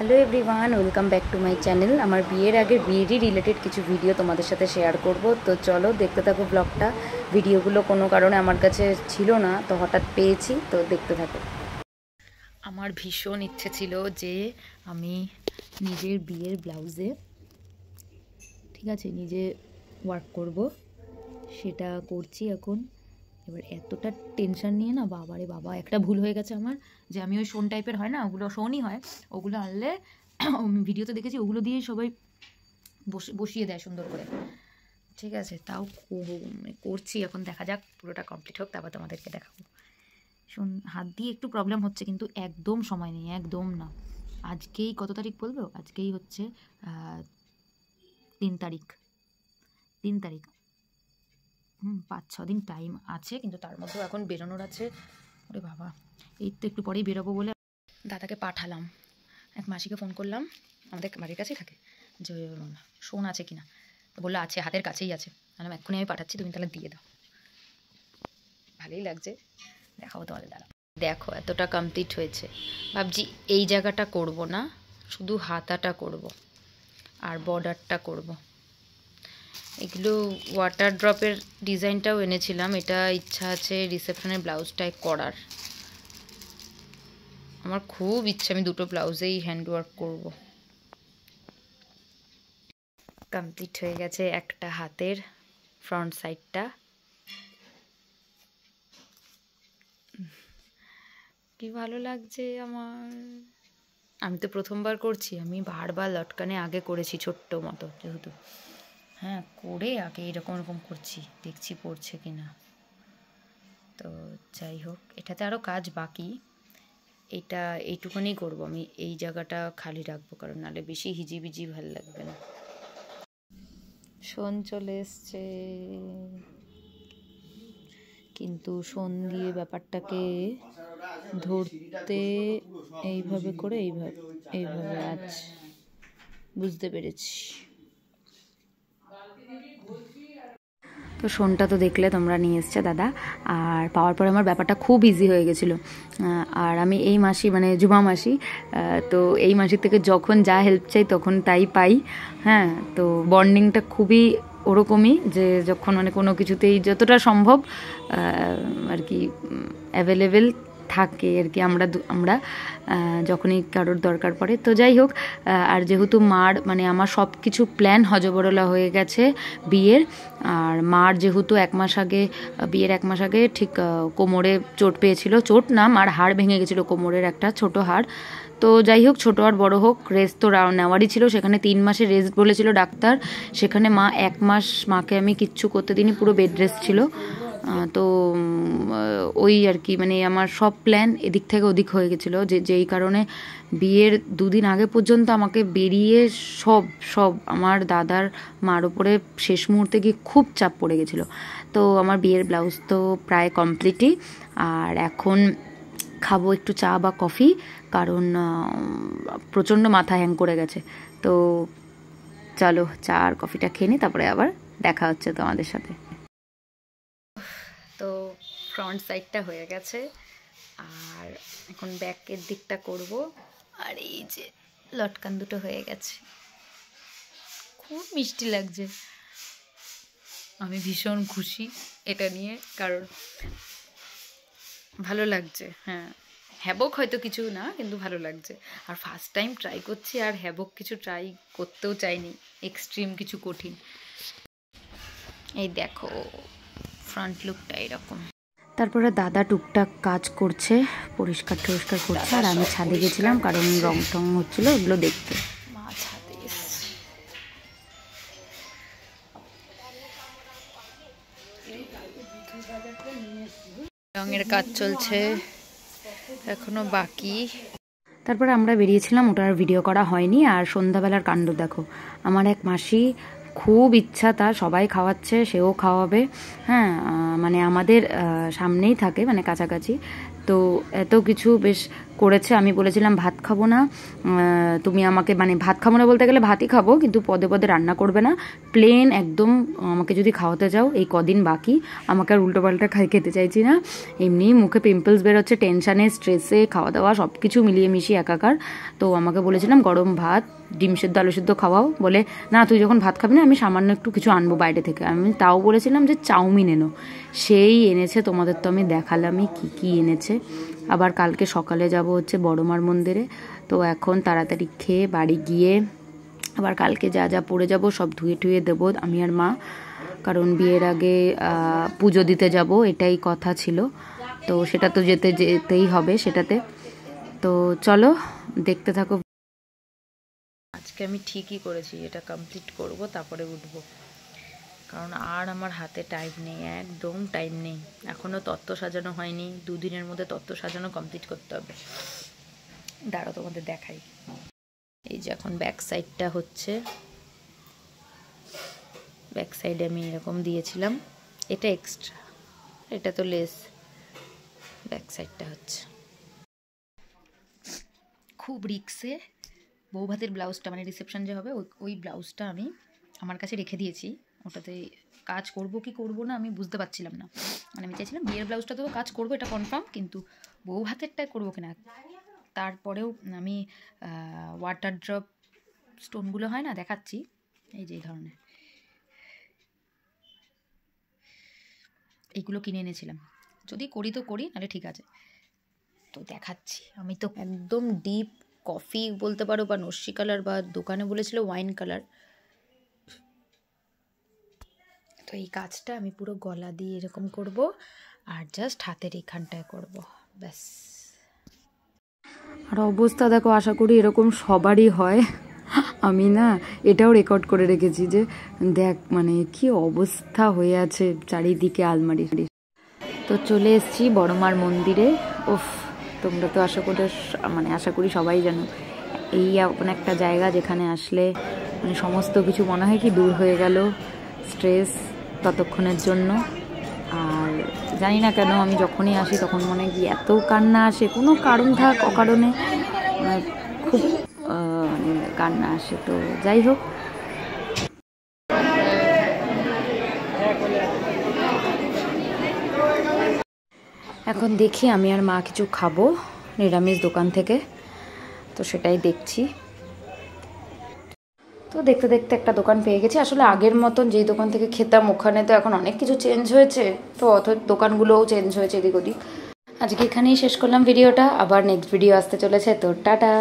Hello everyone, welcome back to my channel. আমার বিয়ের আগে বিয়েরই রিলেটেড কিছু ভিডিও তোমাদের সাথে শেয়ার করব। তো চলো দেখতে থাকো ব্লগটা। ভিডিওগুলো কোনো কারণে আমার কাছে ছিল না, তো হঠাৎ পেয়েছি, তো দেখতে থাকো। আমার ভীষণ ইচ্ছে ছিল যে আমি নিজের বিয়ের ব্লাউজে, ঠিক আছে, নিজে ওয়ার্ক করব। সেটা করছি এখন। এবার এতটা টেনশন নিয়ে না, বাবারে বাবা, একটা ভুল হয়ে গেছে আমার, যে আমি ওই শোন টাইপের হয় না, ওগুলো শোনই হয়, ওগুলো আনলে ভিডিওতে দেখেছি ওগুলো দিয়েই সবাই বসিয়ে দেয় সুন্দর করে, ঠিক আছে। তাও করছি এখন, দেখা যাক পুরোটা কমপ্লিট হোক, তারপর তোমাদেরকে দেখাবো। হাত দিয়ে একটু প্রবলেম হচ্ছে, কিন্তু একদম সময় নেই, একদম না। আজকেই কত তারিখ বলবো? আজকেই হচ্ছে 3 তারিখ। 3 তারিখ। 5-6 দিন টাইম আছে, কিন্তু তার মধ্যেও এখন বেরোনোর আছে। ওরে বাবা, এই তো একটু পরেই বেরোবো বলে দাদাকে পাঠালাম। এক মাসিকে ফোন করলাম, আমাদের বাড়ির কাছেই থাকে, যে শোন আছে কিনা। তো বললো আছে, হাতের কাছেই আছে। বললাম এক্ষুনি আমি পাঠাচ্ছি, তুমি তাহলে দিয়ে দাও। ভালোই লাগছে, দেখাবো তোমাদের। দাঁড়া, দেখো এতটা কমপ্লিট হয়েছে। ভাবছি এই জায়গাটা করব না, শুধু হাতাটা করব আর বর্ডারটা করব। এগুলো ওয়াটার ড্রপের ডিজাইনটাও এনেছিলাম, এটা ইচ্ছা আছে রিসেপশনের ব্লাউজটায় করার। আমার খুব ইচ্ছা আমি দুটো ব্লাউজেই হ্যান্ডওয়ার্ক করব। কমপ্লিট হয়ে গেছে একটা হাতের ফ্রন্ট সাইডটা। কি ভালো লাগছে আমার। আমি তো প্রথমবার করছি, আমি বারবার লটকানে আগে করেছি ছোট্ট মতো, যেহেতু হ্যাঁ, করে আগে এরকম করছি, দেখছি পড়ছে কিনা। তো যাই হোক, এটাতে আরও কাজ বাকি। এটা এইটুকুনি করবো আমি, এই জায়গাটা খালি রাখবো, কারণ নাহলে বেশি হিজিবিজি ভালো লাগবে না। শোন চলে এসছে, কিন্তু শোন দিয়ে ব্যাপারটাকে ধরতে এইভাবে করে, এইভাবে আজ বুঝতে পেরেছি। তো শোনটা তো দেখলে তোমরা, নিয়ে এসছে দাদা। আর পাওয়ার পরে আমার ব্যাপারটা খুব ইজি হয়ে গেছিলো। আর আমি এই মাসি, মানে জুমা মাসি, তো এই মাসির থেকে যখন যা হেল্প চাই তখন তাই পাই। হ্যাঁ, তো বন্ডিংটা খুবই ওরকমই, যে যখন মানে কোনো কিছুতেই যতটা সম্ভব আর কি অ্যাভেলেবেল থাকে আর কি, আমরা যখনই কারোর দরকার পড়ে। তো যাই হোক, আর যেহেতু মার মানে আমার সব কিছু প্ল্যান হজবরলা হয়ে গেছে বিয়ের। আর মার যেহেতু বিয়ের 1 মাস আগে ঠিক কোমরে চোট পেয়েছিল, চোট না, মার হাড় ভেঙে গেছিলো কোমরের, একটা ছোট হাড়। তো যাই হোক, ছোটো আর বড়ো হোক, রেস্ট তো নেওয়ারই ছিল। সেখানে 3 মাসের রেস্ট বলেছিল ডাক্তার। সেখানে মা 1 মাস, মাকে আমি কিচ্ছু করতে দিইনি, পুরো বেড রেস্ট ছিল। তো ওই আর কি, মানে আমার সব প্ল্যান এদিক থেকে ওদিক হয়ে গেছিলো, যেই কারণে বিয়ের 2 দিন আগে পর্যন্ত আমাকে বেরিয়ে সব আমার দাদার মার উপরে শেষ মুহূর্তে গিয়ে খুব চাপ পড়ে গেছিলো। তো আমার বিয়ের ব্লাউজ তো প্রায় কমপ্লিটই। আর এখন খাবো একটু চা বা কফি, কারণ প্রচণ্ড মাথা হ্যাং করে গেছে। তো চলো চা আর কফিটা খেয়ে নিই, তারপরে আবার দেখা হচ্ছে তোমাদের সাথে। তো ফ্রন্ট সাইডটা হয়ে গেছে, আর এখন ব্যাকের দিকটা করব। আর এই যে লটকান দুটো হয়ে গেছে, খুব মিষ্টি লাগছে। আমি ভীষণ খুশি এটা নিয়ে, কারণ ভালো লাগছে। হ্যাঁ, হ্যাবক হয়তো কিছু না, কিন্তু ভালো লাগছে। আর ফার্স্ট টাইম ট্রাই করছি, আর হ্যাবক কিছু ট্রাই করতেও চাইনি, এক্সট্রিম কিছু কঠিন। এই দেখো ফ্রন্ট লুকটা এরকম। তারপরে দাদা টুকটাক কাজ করছে, পরিষ্কার করছে, আর আমি ছাদে গেছিলাম, কারণ রং টং হচ্ছিল ওগুলো দেখতে। মা ছাদে রঙের কাজ চলছে, এখনো বাকি। তারপরে আমরা বেরিয়েছিলাম, ওটা আর ভিডিও করা হয়নি। আর সন্ধ্যাবেলার কাণ্ড দেখো, আমার এক মাসি, খুব ইচ্ছা তার, সবাই খাওয়াচ্ছে, সেও খাওয়াবে। হ্যাঁ, মানে আমাদের সামনেই থাকে, মানে কাছাকাছি। তো এত কিছু বেশ করেছে। আমি বলেছিলাম ভাত খাবো না, তুমি আমাকে মানে ভাত খাবো না বলতে গেলে ভাতই খাবো, কিন্তু পদে পদে রান্না করবে না, প্লেন একদম আমাকে যদি খাওয়াতে যাও, এই কদিন বাকি, আমাকে আর উল্টোপাল্টা খেতে চাইছি না। এমনি মুখে পিম্পলস বেরোচ্ছে টেনশানে, স্ট্রেসে, খাওয়া দাওয়া সব কিছু মিলিয়ে মিশিয়ে একাকার। তো আমাকে বলেছিলাম গরম ভাত, ডিম সেদ্ধ, আলু সেদ্ধ খাওয়াও, বলে না তুই যখন ভাত খাবি না আমি সামান্য একটু কিছু আনবো বাইরে থেকে। আমি তাও বলেছিলাম যে চাউমিন এনো, সেই এনেছে। তোমাদের তো আমি দেখালামই কী কী এনেছে। আবার কালকে সকালে যাব হচ্ছে বড়মার মন্দিরে, তো এখন তাড়াতাড়ি খেয়ে বাড়ি গিয়ে আবার কালকে যা যা পরে যাব সব ধুয়ে টুয়ে দেবো আমি আর মা, কারণ বিয়ের আগে পুজো দিতে যাব, এটাই কথা ছিল। তো সেটা তো যেতেই হবে সেটাতে। তো চলো দেখতে থাকো। আজকে আমি ঠিকই করেছি, এটা কমপ্লিট করব তারপরে উঠব, কারণ আর আমার হাতে টাইম নেই, একদম টাইম নেই। এখনও তত্ত্ব সাজানো হয়নি, 2 দিনের মধ্যে তত্ত্ব সাজানো কমপ্লিট করতে হবে। দাঁড়াও তোমাদের দেখাই। এই যে এখন ব্যাক সাইডটা হচ্ছে, ব্যাক সাইডে আমি এরকম দিয়েছিলাম, এটা এক্সট্রা, এটা তো লেস। ব্যাক সাইডটা হচ্ছে খুব রিক্সে বউ ভাতের ব্লাউজটা, মানে রিসেপশন যে হবে ওই ব্লাউজটা আমি আমার কাছে রেখে দিয়েছি। ওটাতে কাজ করব কি করব না আমি বুঝতে পারছিলাম না, মানে আমি চাইছিলাম বিয়ের ব্লাউজটা তো কাজ করবো, এটা কনফার্ম, কিন্তু বউ ভাতেরটা করবো কিনা। তারপরেও আমি ওয়াটার ড্রপ স্টোনগুলো হয় না, দেখাচ্ছি, এই যে এই ধরনের এইগুলো কিনে এনেছিলাম, যদি করি তো করি, নাহলে ঠিক আছে। তো দেখাচ্ছি, আমি তো একদম ডিপ কফি বলতে পারো, বা নস্যি কালার, বা দোকানে বলেছিল ওয়াইন কালার। তো এই কাজটা আমি পুরো গলা দিয়ে এরকম করব, আর জাস্ট হাতের এইখানটায় করব, ব্যাস। আর অবস্থা দেখো, আশা করি এরকম সবারই হয়। আমি না এটাও রেকর্ড করে রেখেছি যে দেখ মানে কি অবস্থা হয়ে আছে চারিদিকে আলমারি। তো চলে এসেছি বড়মার মন্দিরে। উফ, তোমরা তো আশা করি সবাই জানো, এই এমন একটা জায়গা যেখানে আসলে মানে সমস্ত কিছু মনে হয় কি দূর হয়ে গেল, স্ট্রেস ততক্ষণের জন্য। আর জানি না কেন আমি যখনই আসি তখন মনে হয় কি এত কান্না আসে, কোনো কারণ থাক অকারণে খুব কান্না আসে। তো যাই হোক, এখন দেখি আমি আর মা কিছু খাবো নিরামিষ দোকান থেকে, তো সেটাই দেখছি। তো দেখতে দেখতে একটা দোকান পেয়ে গেছি। আসলে আগের মতন যেই দোকান থেকে খেতাম ওখানে তো এখন অনেক কিছু চেঞ্জ হয়েছে, তো দোকানগুলোও চেঞ্জ হয়েছে এদিক ওদিক। আজকে এখানেই শেষ করলাম ভিডিওটা, আবার নেক্সট ভিডিও আসতে চলেছে, তো টাটা।